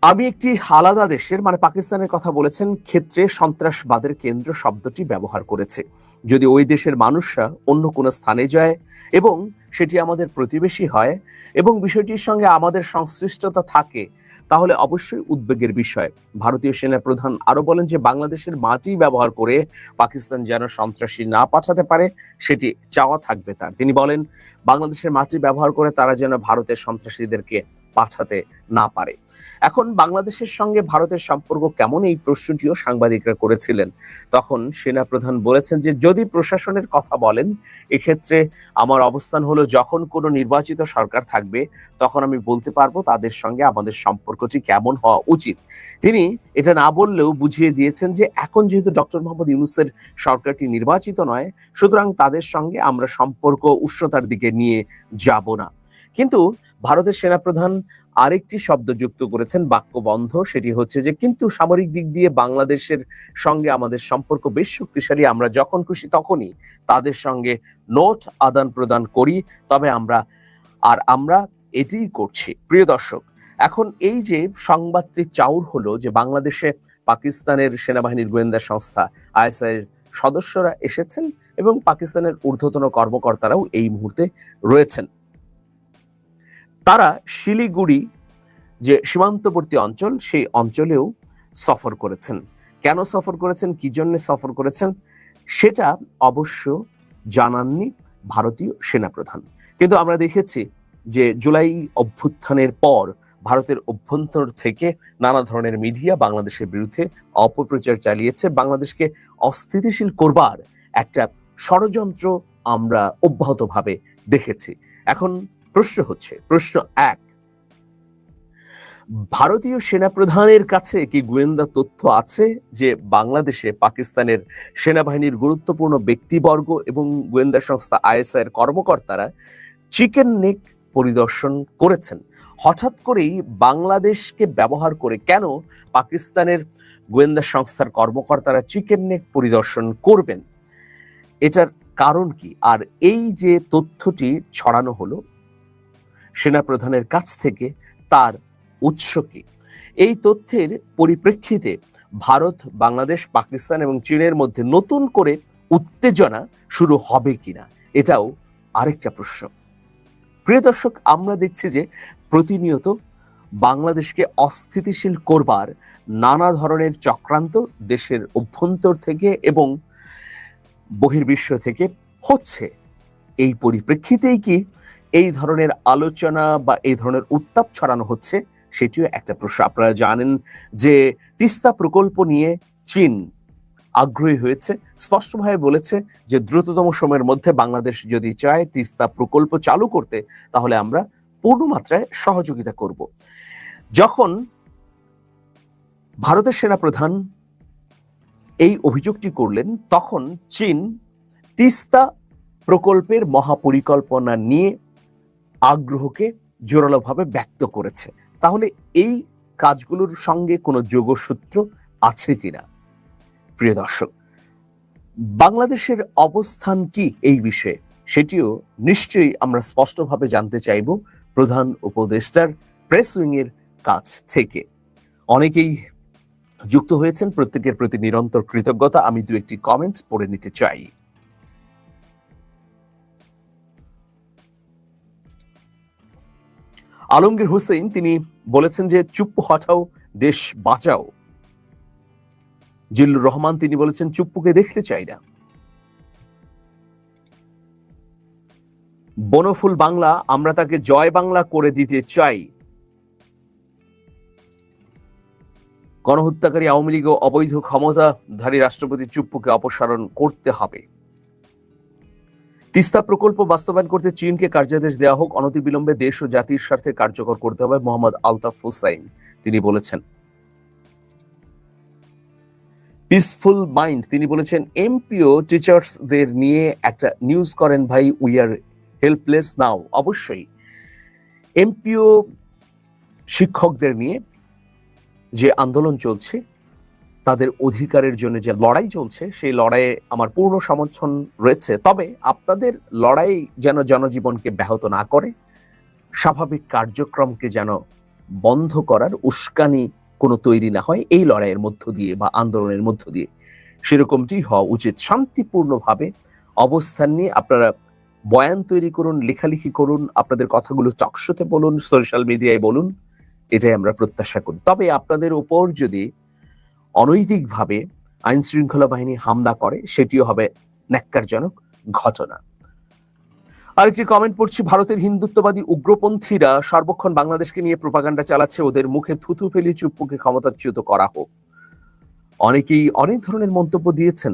আমি একটি আলাদা দেশের মানে পাকিস্তানের কথা বলেছেন ক্ষেত্রে সন্ত্রাসবাদের কেন্দ্র শব্দটি ব্যবহার করেছে। যদি ওই দেশের মানুষরা অন্য কোনো স্থানে যায় এবং সেটি আমাদের প্রতিবেশী হয় এবং বিষয়টির সঙ্গে আমাদের সংশ্লিষ্টতা থাকে, তাহলে অবশ্যই উদ্বেগের বিষয়। ভারতীয় সেনা প্রধান আরো বলেন যে বাংলাদেশের মাটি ব্যবহার করে পাকিস্তান যেন সন্ত্রাসী না পাঠাতে পারে সেটি চাওয়া থাকবে তার। তিনি বলেন বাংলাদেশের মাটি ব্যবহার করে তারা যেন ভারতের সন্ত্রাসীদেরকে পাঠাতে না পারে। এখন বাংলাদেশের সঙ্গে ভারতের সম্পর্ক কেমন, এই প্রশ্নটিও সাংবাদিকরা করেছিলেন। তখন সেনাপ্রধান বলেছেন যে যদি প্রশাসনের কথা বলেন, এক্ষেত্রে আমার অবস্থান হলো যখন কোনো নির্বাচিত সরকার থাকবে তখন আমি বলতে পারবো তাদের সঙ্গে আমাদের সম্পর্কটি কেমন হওয়া উচিত। তিনি এটা না বললেও বুঝিয়ে দিয়েছেন যে এখন যেহেতু ডক্টর মোহাম্মদ ইউনূসের সরকারটি নির্বাচিত নয়, সুতরাং তাদের সঙ্গে আমরা সম্পর্ক উষ্ণতার দিকে নিয়ে যাব না। কিন্তু ভারতের সেনাপ্রধান আরেকটি শব্দ যুক্ত করেছেন বাক্য বন্ধ, সেটি হচ্ছে যে কিন্তু সামরিক দিক দিয়ে বাংলাদেশের সঙ্গে আমাদের সম্পর্ক বেশ শক্তিশালী, আমরা যখন খুশি তখনই তাদের সঙ্গে নোট আদান প্রদান করি, তবে আমরা এটিই করছি। প্রিয় দর্শক, এখন এই যে সংবাদটি চাউর হলো যে বাংলাদেশে পাকিস্তানের সেনাবাহিনীর গোয়েন্দা সংস্থা আইএসআই এর সদস্যরা এসেছেন এবং পাকিস্তানের ঊর্ধ্বতন কর্মকর্তারাও এই মুহূর্তে রয়েছেন। তারা শিলিগুড়ি যে সীমান্তবর্তী অঞ্চল সেই অঞ্চলেও সফর করেছেন। কেন সফর করেছেন, কি জন্য সফর করেছেন সেটা অবশ্য জানাননি ভারতীয় সেনাপ্রধান। কিন্তু আমরা দেখেছি যে জুলাই অভ্যুত্থানের পর ভারতের অভ্যন্তর থেকে নানা ধরনের মিডিয়া বাংলাদেশের বিরুদ্ধে অপপ্রচার চালিয়েছে, বাংলাদেশকে অস্থিতিশীল করবার একটা ষড়যন্ত্র আমরা অব্যাহতভাবে দেখেছি। এখন প্রশ্ন এক, ভারতীয় সেনাপ্রধানের কাছে কি গোয়েন্দা তথ্য আছে যে বাংলাদেশে পাকিস্তানের সেনাবাহিনীর গুরুত্বপূর্ণ ব্যক্তিবর্গ এবং গোয়েন্দা সংস্থা আইএসআই এর কর্মকর্তারা চিকেন নেক পরিদর্শন করেছেন? হঠাৎ করেই বাংলাদেশকে ব্যবহার করে কেন পাকিস্তানের গোয়েন্দা সংস্থার কর্মকর্তারা চিকেন নেক পরিদর্শন করবেন? এটার কারণ কি? আর এই যে তথ্যটি ছড়ানো হলো সেনাপ্রধানের কাছ থেকে, তার উৎস কি? এই তথ্যের পরিপ্রেক্ষিতে ভারত, বাংলাদেশ, পাকিস্তান এবং চীনের মধ্যে নতুন করে উত্তেজনা শুরু হবে কিনা, এটাও আরেকটা প্রশ্ন। প্রিয় দর্শক, আমরা দেখছি যে প্রতিনিয়ত বাংলাদেশকে অস্থিতিশীল করবার নানা ধরনের চক্রান্ত দেশের অভ্যন্তর থেকে এবং বহির্বিশ্ব থেকে হচ্ছে। এই পরিপ্রেক্ষিতেই কি এই ধরনের আলোচনা বা এই ধরনের উত্তাপ ছড়ানো হচ্ছে, সেটিও একটা প্রশ্ন। আপনারা জানেন যে তিস্তা প্রকল্প নিয়ে চীন আগ্রহী হয়েছে, স্পষ্টভাবে বলেছে যে দ্রুততম সময়ের মধ্যে বাংলাদেশ যদি চায় তিস্তা প্রকল্প চালু করতে, তাহলে আমরা পূর্ণ মাত্রায় সহযোগিতা করব। যখন ভারতের সেনাপ্রধান এই অভিযোগটি করলেন, তখন চীন তিস্তা প্রকল্পের মহাপরিকল্পনা নিয়ে আগ্রহকে জোরালোভাবে ব্যক্ত করেছে। তাহলে এই কাজগুলোর সঙ্গে কোনো যোগসূত্র আছে কিনা? প্রিয় দর্শক, বাংলাদেশের অবস্থান কি এই বিষয়ে, সেটিও নিশ্চয়ই আমরা স্পষ্টভাবে জানতে চাইব প্রধান উপদেষ্টার প্রেস উইং এর কাছ থেকে। অনেকেই যুক্ত হয়েছেন, প্রত্যেকের প্রতি নিরন্তর কৃতজ্ঞতা। আমি দু একটি কমেন্ট পড়ে নিতে চাই। আলমগীর হোসেন তিনি বলেছেন যে চুপ হটাও দেশ বাঁচাও। জিল্লুর রহমান তিনি বলেছেন চুপ্পুকে দেখতে চাই না। বনফুল বাংলা, আমরা তাকে জয় বাংলা করে দিতে চাই। গণহত্যাকারী আওয়ামী লীগ ও অবৈধ ক্ষমতাধারী রাষ্ট্রপতি চুপ্পুকে অপসারণ করতে হবে। তিস্তা প্রকল্প বাস্তবায়ন করতে চীনকে কার্যাদেশ দেওয়া হোক, অনতিবিলম্বে দেশ ও জাতির স্বার্থে কার্যকর করতে হবে, মোহাম্মদ আলতাফ হুসাইন তিনি বলেছেন। পিসফুল মাইন্ড তিনি বলেছেন এমপিও টিচার্সদের নিয়ে একটা নিউজ করেন ভাই, উই আর হেল্পলেস নাও। অবশ্যই এমপিও শিক্ষকদের নিয়ে যে আন্দোলন চলছে, তাদের অধিকারের জন্য যে লড়াই চলছে, সেই লড়াইয়ে আমার পূর্ণ সমর্থন রয়েছে। তবে আপনাদের লড়াই যেন জনজীবনকে ব্যাহত না করে, স্বাভাবিক কার্যক্রমকে যেন বন্ধ করার উস্কানি কোনো তৈরি না হয় এই লড়াইয়ের মধ্য দিয়ে বা আন্দোলনের মধ্য দিয়ে, সেরকমটি হওয়া উচিত। শান্তিপূর্ণভাবে অবস্থান নিয়ে আপনারা বয়ান তৈরি করুন, লেখালেখি করুন, আপনাদের কথাগুলো টকশোতে বলুন, সোশ্যাল মিডিয়ায় বলুন, এটাই আমরা প্রত্যাশা করি। তবে আপনাদের উপর যদি অনৈতিকভাবে আইন শৃঙ্খলা বাহিনী হামলা করে, সেটিও হবে ন্যাক্কারজনক ঘটনা। আরেকটি কমেন্ট পড়ছি, ভারতের হিন্দুত্ববাদী উগ্রপন্থীরা সর্বক্ষণ বাংলাদেশকে নিয়ে প্রোপাগান্ডা চালাচ্ছে, ওদের মুখে থুথু ফেলি চুপ্পুকে ক্ষমতাচ্যুত করা হোক। অনেকেই অনেক ধরনের মন্তব্য দিয়েছেন।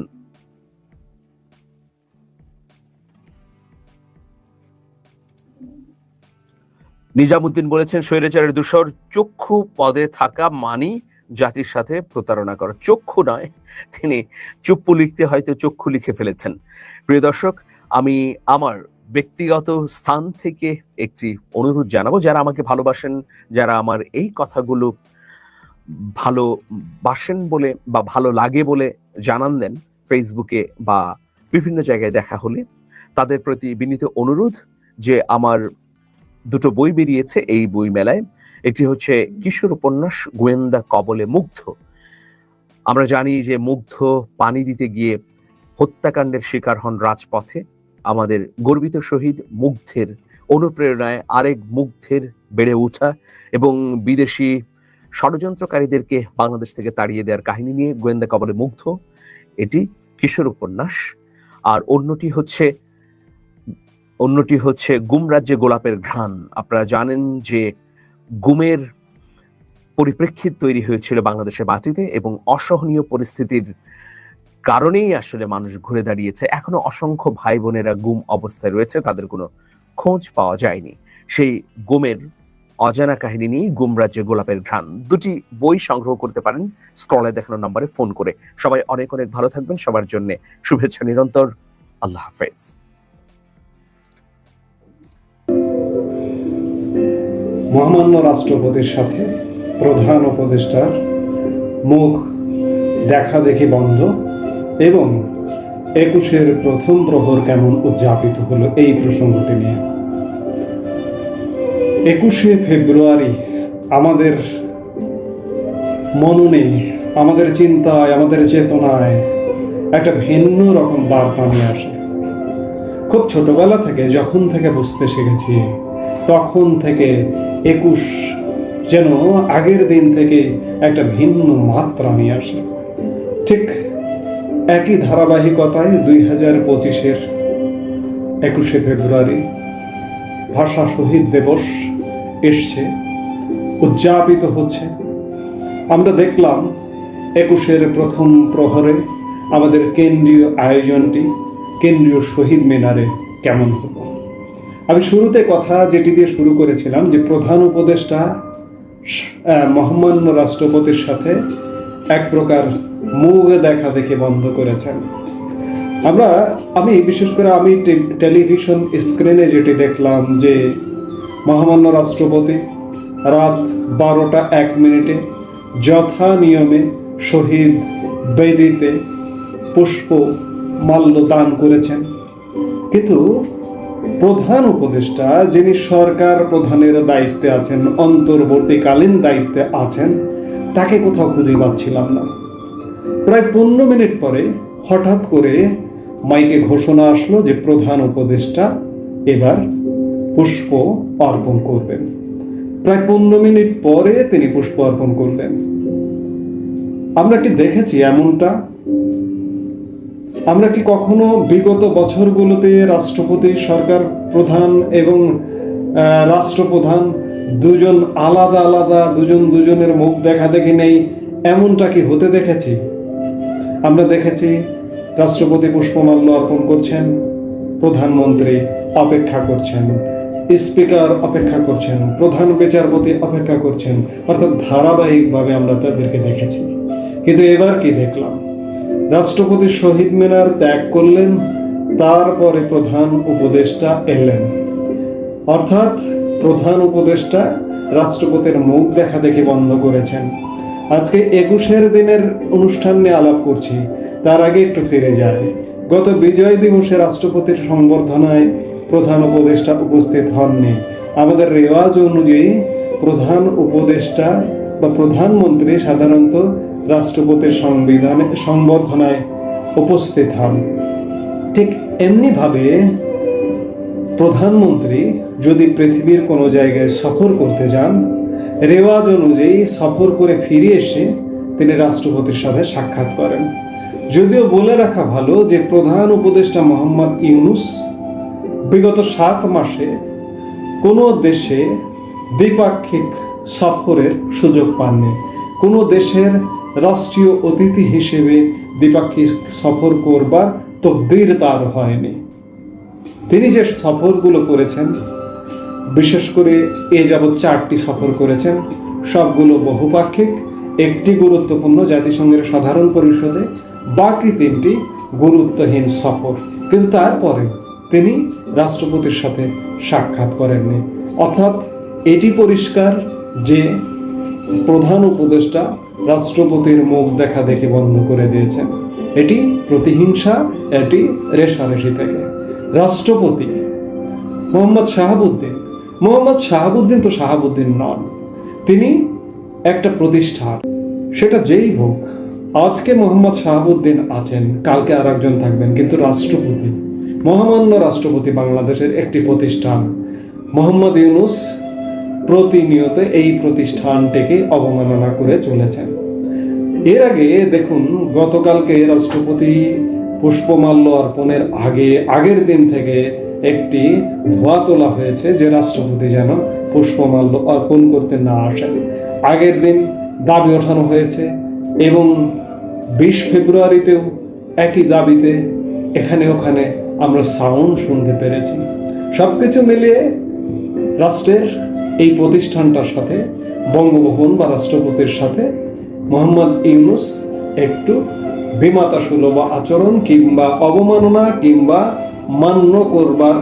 নিজামুদ্দিন বলেছেন স্বৈরাচারের দূষর চক্ষু পদে থাকা মানি জাতির সাথে প্রতারণা করা। চক্ষু নয়, তিনি চুপ্পু লিখতে হয়তো চক্ষু লিখে ফেলেছেন। প্রিয় দর্শক, আমি আমার ব্যক্তিগত স্থান থেকে একটি অনুরোধ জানাবো, যারা আমাকে ভালোবাসেন, যারা আমার এই কথাগুলো ভালোবাসেন বলে বা ভালো লাগে বলে জানান দেন ফেসবুকে বা বিভিন্ন জায়গায় দেখা হলে, তাদের প্রতি বিনীত অনুরোধ যে আমার দুটো বই বেরিয়েছে এই বই মেলায়। একটি হচ্ছে কিশোর উপন্যাস গোয়েন্দা কবলে মুগ্ধ। আমরা জানি যে মুগ্ধ পানি দিতে গিয়ে হত্যাকাণ্ডের শিকার হন রাজপথে। আমাদের গর্বিত শহীদ মুগ্ধের অনুপ্রেরণায় আরেক মুগ্ধের বেড়ে ওঠা এবং বিদেশি ষড়যন্ত্রকারীদেরকে বাংলাদেশ থেকে তাড়িয়ে দেওয়ার কাহিনী নিয়ে গোয়েন্দা কবলে মুগ্ধ, এটি কিশোর উপন্যাস। আর অন্যটি হচ্ছে গুম রাজ্যে গোলাপের ঘ্রাণ। আপনারা জানেন যে গুমের পরিপ্রেক্ষিত তৈরি হয়েছিল বাংলাদেশের মাটিতে, এবং অসহনীয় পরিস্থিতির কারণেই আসলে মানুষ ঘুরে দাঁড়িয়েছে। এখনো অসংখ্য ভাই বোনেরা গুম অবস্থায় রয়েছে, তাদের কোনো খোঁজ পাওয়া যায়নি। সেই গুমের অজানা কাহিনী নিয়ে গুম রাজ্যে গোলাপের ঘ্রাণ দুটি বই সংগ্রহ করতে পারেন স্ক্রলে দেখানো নম্বরে ফোন করে। সবাই অনেক অনেক ভালো থাকবেন, সবার জন্য শুভেচ্ছা নিরন্তর। আল্লাহ হাফেজ। মহামান্য রাষ্ট্রপতির সাথে প্রধান উপদেষ্টার মুখ দেখা দেখি বন্ধ এবং ২১-এর প্রথম প্রহর কেমন উদযাপিত হলো এই প্রসঙ্গটি নিয়ে। ২১শে ফেব্রুয়ারি আমাদের মননে, আমাদের চিন্তায়, আমাদের চেতনায় একটা ভিন্ন রকম বার্তা নিয়ে আসে। খুব ছোটবেলা থেকে যখন থেকে বুঝতে শিখেছি, তখন থেকে ২১ যেন আগের দিন থেকে একটা ভিন্ন মাত্রা নিয়ে আসে। ঠিক একই ধারাবাহিকতায় ২০২৫-এর ২১শে ফেব্রুয়ারি ভাষা শহীদ দিবস এসছে, উদযাপিত হচ্ছে। আমরা দেখলাম ২১-এর প্রথম প্রহরে আমাদের কেন্দ্রীয় আয়োজনটি কেন্দ্রীয় শহীদ মিনারে কেমন হলো। আমি শুরুতে কথা যেটি দিয়ে শুরু করেছিলাম যে প্রধান উপদেষ্টা মহামান্য রাষ্ট্রপতির সাথে এক প্রকার মুখ দেখা দেখে বন্ধ করেছেন। আমি বিশেষ করে টেলিভিশন স্ক্রিনে যেটি দেখলাম যে মহামান্য রাষ্ট্রপতি রাত ১২টা ১ মিনিটে যথা নিয়মে শহীদ বেদিতে পুষ্প মাল্য দান করেছেন, কিন্তু প্রধান উপদেষ্টা যিনি সরকার প্রধানের দায়িত্বে আছেন, অন্তর্বর্তীকালীন দায়িত্বে আছেন, তাকে কোথাও খুঁজে পাচ্ছিলাম না। প্রায় ১৫ মিনিট পরে হঠাৎ করে মাইকে ঘোষণা আসলো যে প্রধান উপদেষ্টা এবার পুষ্প অর্পণ করবেন। প্রায় ১৫ মিনিট পরে তিনি পুষ্প অর্পণ করলেন। আমরা কি দেখেছি এমনটা? আমরা কি কখনো বিগত বছরগুলোতে রাষ্ট্রপতি, সরকার প্রধান এবং রাষ্ট্রপ্রধান দুজন আলাদা আলাদা, দুজনের মুখ দেখা দেখি নেই, এমনটা কি হতে দেখেছি? আমরা দেখেছি রাষ্ট্রপতি পুষ্পমাল্য অর্পণ করছেন, প্রধানমন্ত্রী অপেক্ষা করছেন, স্পিকার অপেক্ষা করছেন, প্রধান বিচারপতি অপেক্ষা করছেন, অর্থাৎ ধারাবাহিকভাবে আমরা তাদেরকে দেখেছি। কিন্তু এবার কি দেখলাম? রাষ্ট্রপতি শহীদ মিনার ত্যাগ করলেন, তারপরে প্রধান উপদেষ্টা এলেন, অর্থাৎ প্রধান উপদেষ্টা রাষ্ট্রপতির মুখ দেখা দেখি বন্ধ করেছেন। আজকে ২১-এর দিনের অনুষ্ঠান নিয়ে আলাপ করছি, তার আগে একটু ফিরে যায়। গত বিজয় দিবসে রাষ্ট্রপতির সংবর্ধনায় প্রধান উপদেষ্টা উপস্থিত হননি। আমাদের রেওয়াজ অনুযায়ী প্রধান উপদেষ্টা বা প্রধানমন্ত্রী সাধারণত রাষ্ট্রপতির সংবর্ধনায় উপস্থিত হন। ঠিক এমনিভাবে প্রধানমন্ত্রী যদি পৃথিবীর কোনো জায়গায় সফর করতে যান, রেওয়াজ অনুযায়ী সফর করে ফিরে এসে তিনি রাষ্ট্রপতির সাথে সাক্ষাৎ করেন। যদিও বলে রাখা ভালো যে প্রধান উপদেষ্টা মোহাম্মদ ইউনূস বিগত ৭ মাসে কোনো দেশে দ্বিপাক্ষিক সফরের সুযোগ পাননি। কোনো দেশের রাষ্ট্রীয় অতিথি হিসেবে দ্বিপাক্ষিক সফর করবার তকদির তার হয়নি। তিনি যে সফরগুলো করেছেন, বিশেষ করে এ যাবৎ 4টি সফর করেছেন, সবগুলো বহুপাক্ষিক, একটি গুরুত্বপূর্ণ জাতিসংঘের সাধারণ পরিষদে, বাকি 3টি গুরুত্বহীন সফর। কিন্তু তারপরে তিনি রাষ্ট্রপতির সাথে সাক্ষাৎ করেননি। অর্থাৎ এটি পরিষ্কার যে প্রধান উপদেষ্টা রাষ্ট্রপতির মুখ দেখা দেখে বন্ধ করে দিয়েছেন। এটি প্রতিহিংসা, এটি রেশারেশি থেকে। রাষ্ট্রপতি মোহাম্মদ শাহাবুদ্দিন তো শাহাবুদ্দিন নন, তিনি একটা প্রতিষ্ঠান, সেটা যেই হোক। আজকে মোহাম্মদ শাহাবুদ্দিন আছেন, কালকে আর একজন থাকবেন, কিন্তু রাষ্ট্রপতি, মহামান্য রাষ্ট্রপতি বাংলাদেশের একটি প্রতিষ্ঠান। মোহাম্মদ ইউনূস প্রতিনিয়ত এই প্রতিষ্ঠানটিকে অবমাননা করে চলেছেন। এর আগে দেখুন, গতকালকে রাষ্ট্রপতি পুষ্পমাল্য অর্পণের আগের দিন থেকে একটি ধোঁয়া তোলা হয়েছে যে রাষ্ট্রপতি যেন পুষ্পমাল্য অর্পণ করতে না আসেন। আগের দিন দাবি ওঠানো হয়েছে এবং 20 ফেব্রুয়ারিতেও একই দাবিতে এখানে ওখানে আমরা সাউন্ড শুনতে পেরেছি। সবকিছু মিলিয়ে রাষ্ট্রের এই প্রতিষ্ঠানটার সাথে, বঙ্গভবন বা রাষ্ট্রপতির সাথে মোহাম্মদ ইউনূস একটু বিমাতা সুলভ আচরণ কিংবা অবমাননা কিংবা মান্য করবার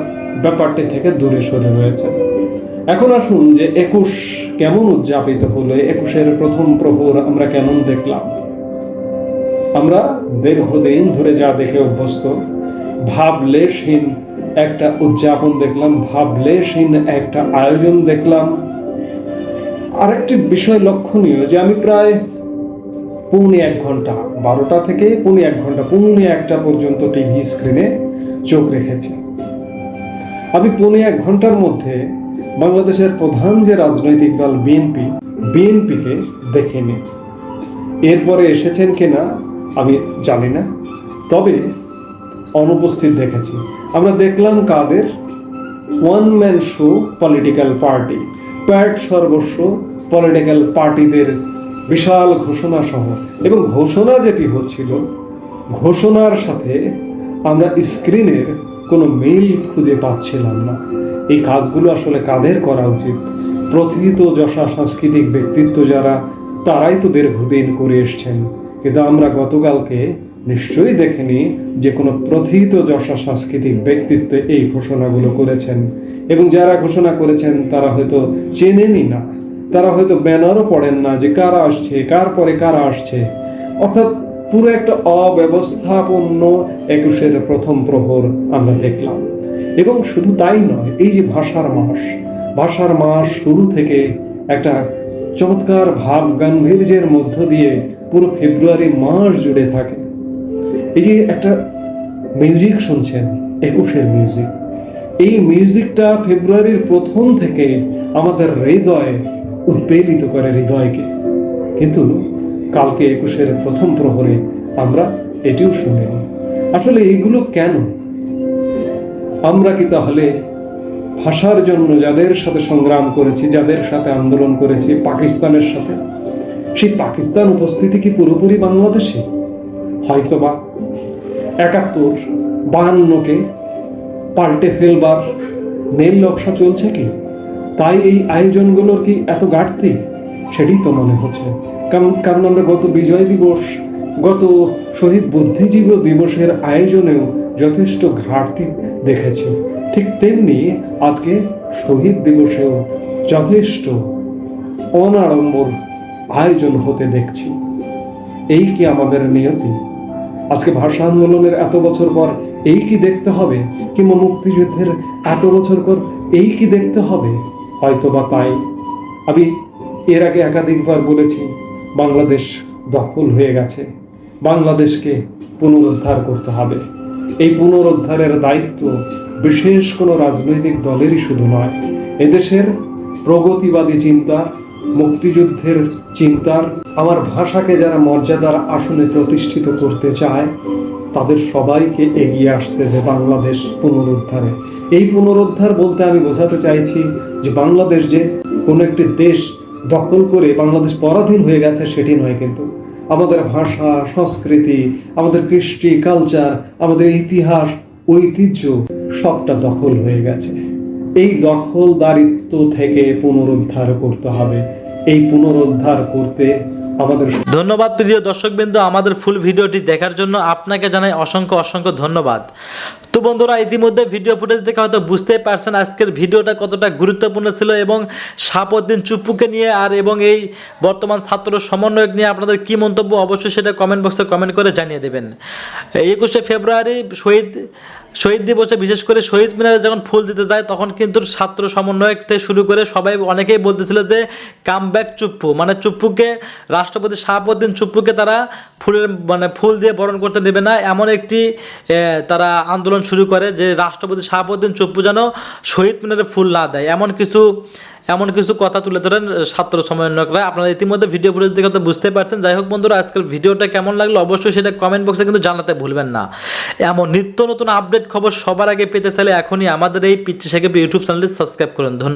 ব্যাপারটি থেকে দূরে সরে রয়েছে। এখন আসুন যে 21 কেমন উদযাপিত হলো, 21-এর প্রথম প্রহর আমরা কেমন দেখলাম। আমরা দীর্ঘদিন ধরে যা দেখে অভ্যস্ত, ভাবলেশহীন একটা উদযাপন দেখলাম, ভাবলেশহীন একটা আয়োজন দেখলাম। আরেকটি বিষয় লক্ষণীয় যে আমি প্রায় পৌনে 1 ঘন্টা, 12টা থেকে পৌনে 1 ঘন্টা, পৌনে 1টা পর্যন্ত টিভি স্ক্রিনে চোখ রেখেছি। আমি পৌনে 1 ঘন্টার মধ্যে বাংলাদেশের প্রধান যে রাজনৈতিক দল বিএনপিকে দেখিনি। এরপরে এসেছেন কিনা আমি জানি না, তবে অনুপস্থিত দেখেছি। আমরা দেখলাম কাদের? One man show political party, প্যাট সর্বস্ব পলিটিক্যাল পার্টিদের বিশাল ঘোষণা সহ, এবং ঘোষণা যেটি হচ্ছিল, ঘোষণার সাথে আমরা স্ক্রিনের কোনো মিল খুঁজে পাচ্ছিলাম না। এই কাজগুলো আসলে কাদের করা উচিত? প্রথিত যশা সাংস্কৃতিক ব্যক্তিত্ব যারা, তারাই তো দীর্ঘদিন করে এসছেন, কিন্তু আমরা গতকালকে নিশ্চয়ই দেখিনি যে কোনো প্রথিত যশা সাংস্কৃতিক ব্যক্তিত্ব এই ঘোষণাগুলো করেছেন। এবং যারা ঘোষণা করেছেন তারা হয়তো চেনেনই না, তারা হয়তো ব্যানারও পড়েন না যে কারা আসছে, কার পরে কারা আসছে। অর্থাৎ পুরো একটা অব্যবস্থাপন্ন 21-এর প্রথম প্রহর আমরা দেখলাম। এবং শুধু তাই নয়, এই যে ভাষার মাস শুরু থেকে একটা চমৎকার ভাব গাম্ভীর্যের মধ্য দিয়ে পুরো ফেব্রুয়ারি মাস জুড়ে থাকে। এই যে একটা মিউজিক শুনছেন, 21-এর মিউজিক, এই মিউজিকটা ফেব্রুয়ারির প্রথম থেকে আমাদের হৃদয় উৎপেলিত করে, হৃদয়কে। কিন্তু কালকে 21-এর প্রথম প্রহরে আমরা এটিও শুনিনি। আসলে এইগুলো কেন? আমরা কি তাহলে ভাষার জন্য যাদের সাথে সংগ্রাম করেছি, যাদের সাথে আন্দোলন করেছি, পাকিস্তানের সাথে, সেই পাকিস্তান উপস্থিতি কি পুরোপুরি বাংলাদেশে? হয়তোবা 71, 52-কে পাল্টে ফেলবার নীল নকশা চলছে কি? তাই এই আয়োজনগুলোর কি এত ঘাটতি? সেটি তো মনে হচ্ছে। কারণ আমরা গত বিজয় দিবস, গত শহীদ বুদ্ধিজীবী দিবসের আয়োজনেও যথেষ্ট ঘাটতি দেখেছি। ঠিক তেমনি আজকে শহীদ দিবসেও যথেষ্ট অনাড়ম্বর আয়োজন হতে দেখছি। এই কি আমাদের নিয়তি? আজকে ভাষা আন্দোলনের এত বছর পর এই কি দেখতে হবে? কিংবা মুক্তিযুদ্ধের এত বছর পর এই কি দেখতে হবে? হয়তোবা তাই। আমি এর আগে একাধিকবার বলেছি, বাংলাদেশ দখল হয়ে গেছে, বাংলাদেশকে পুনরুদ্ধার করতে হবে। এই পুনরুদ্ধারের দায়িত্ব বিশেষ কোনো রাজনৈতিক দলেরই শুধু নয়, এদেশের প্রগতিবাদী চিন্তা, মুক্তিযুদ্ধের চিন্তার, আমার ভাষাকে যারা মর্যাদার আসনে প্রতিষ্ঠিত করতে চায়, তাদের সবাইকে এগিয়ে আসতে হবে বাংলাদেশ পুনরুদ্ধারে। এই পুনরুদ্ধার বলতে আমি বোঝাতে চাইছি যে বাংলাদেশ যে কোনো একটি দেশ দখল করে বাংলাদেশ পরাধীন হয়ে গেছে সেটি নয়, কিন্তু আমাদের ভাষা, সংস্কৃতি, আমাদের কৃষ্টি, কালচার, আমাদের ইতিহাস, ঐতিহ্য সবটা দখল হয়ে গেছে। এই দখলদারিত্ব থেকে পুনরুদ্ধার করতে হবে। এই পুনরুদ্ধার করতে আমাদের ধন্যবাদ প্রিয় দর্শকবৃন্দ, আমাদের ফুল ভিডিওটি দেখার জন্য আপনাকে জানাই অসংখ্য ধন্যবাদ। তো বন্ধুরা, ইতিমধ্যে ভিডিও ফুটেজ দেখে হয়তো বুঝতেই পারছেন আজকের ভিডিওটা কতটা গুরুত্বপূর্ণ ছিল, এবং শাহাবুদ্দিন চুপ্পুকে নিয়ে আর এবং এই বর্তমান ছাত্র সমন্বয়ক নিয়ে আপনাদের কি মন্তব্য অবশ্যই সেটা কমেন্ট বক্সে কমেন্ট করে জানিয়ে দেবেন। 21শে ফেব্রুয়ারি শহীদ দিবসে বিশেষ করে শহীদ মিনারে যখন ফুল দিতে যায় তখন কিন্তু ছাত্র সমন্বয়ক থেকে শুরু করে সবাই অনেকেই বলতেছিল যে কাম ব্যাক চুপ্পু, মানে চুপ্পুকে, রাষ্ট্রপতি শাহাবুদ্দিন চুপ্পুকে তারা ফুল দিয়ে বরণ করতে দেবে না, এমন একটি তারা আন্দোলন শুরু করে যে রাষ্ট্রপতি শাহাবুদ্দিন চুপ্পু যেন শহীদ মিনারে ফুল না দেয়, এমন কিছু কথা তুলে ধরেন ছাত্র সমন্বয়করা। আপনারা ইতিমধ্যে ভিডিও ফুটেজ দেখে তো বুঝতে পারছেন। যাই হোক বন্ধুরা, আজকের ভিডিওটা কেমন লাগলো অবশ্যই সেটা কমেন্ট বক্সে কিন্তু জানাতে ভুলবেন না। এমন নিত্য নতুন আপডেট খবর সবার আগে পেতে চাইলে এখনই আমাদের এই পিচ্চি সাকিব ইউটিউব চ্যানেলটি সাবস্ক্রাইব করুন। ধন্যবাদ।